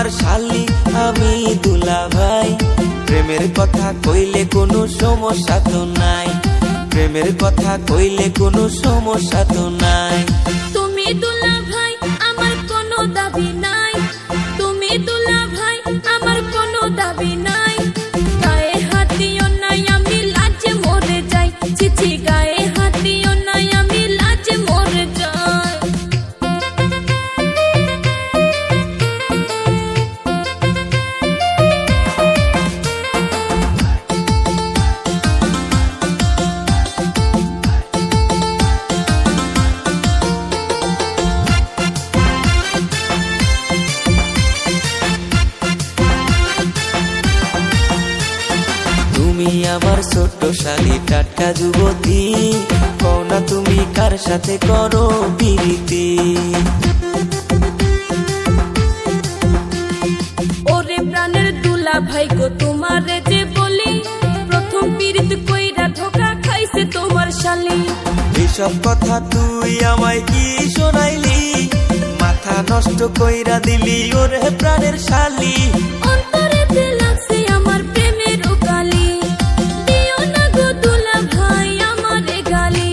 আমার শালি আমি দুলা ভাই। প্রেমের কথা কইলে কোনো সমস্যা তো নাই, প্রেমের কথা কইলে কোনো সমস্যা তো নাই। তুমি দুলা ভাই আমার কোনো দাবি নাই, তুমি দুলা ভাই আমার কোনো দাবি নাই। গায়ে হাত দিও নাই আমি লাজে মরে যাই, চিচি গায়ে হাত দিও নাই আমি লাজে মরে যাই। তুমি আমার ছোট্ট শালি টাটকা যুবতী, কও না তুমি কার সাথে করো প্রীতি। ওরে প্রাণের দুলা ভাই গো তোমারে যে বলি, প্রথম পীড়িত কইরা ধোকা খাইছে তোমার শালি। এসব কথা তুই আমায় কি শোনাইলি, মাথা নষ্ট কইরা দিলি ওরে প্রাণের শালি। অন্তরেতে লাগছে আমার প্রেমের উকালি, দিও না গো দুলা ভাই আমারে গালি।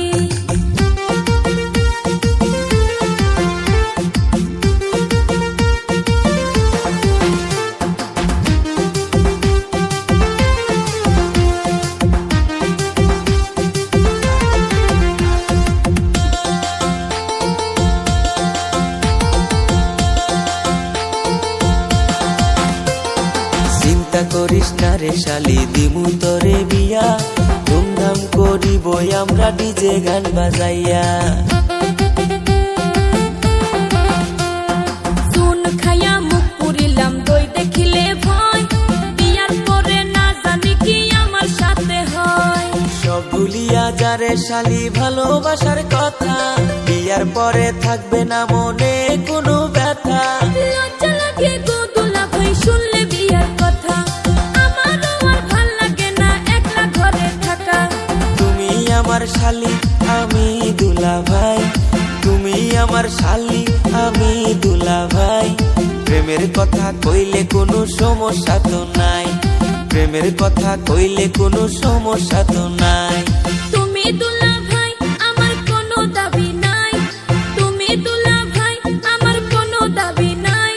চিন্তা করিস না রে শালি, দিমু তরে বিয়া, ধুমধাম করিব আমরা ডিজে গান বাজাইয়া। চুন খাইয়া মুখ পুরিলাম দই দেখিলে ভয়, বিয়ার পরে না জানি কি আমার সাথে হয়। সব ভুলিয়া যারে শালি ভালোবাসার কথা, বিয়ার পরে থাকবে না মনে কোনো ব্যথা। লজ্জা লাগে গো দুলা ভাই শুনলে বিয়ার কথা, আমারও আর ভাল লাগে না একলা ঘরে থাকা। তুমি আমার শালি আমি দুলা ভাই, তুমি আমার শালি আমি দুলা ভাই। প্রেমের কথা কইলে কোনো সমস্যা তো নাই, প্রেমের কথা কইলে কোনো সমস্যা তো নাই। তুমি দুলা ভাই আমার কোনো দাবি নাই, তুমি দুলা ভাই আমার কোনো দাবি নাই।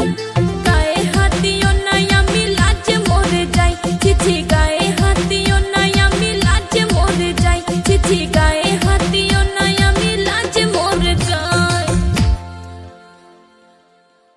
গায়ে হাত দিও নাই আমি লাজে মরে যাই, চিচি গায়ে হাত দিও নাই আমি লাজে মরে যাই, চিচি গায়ে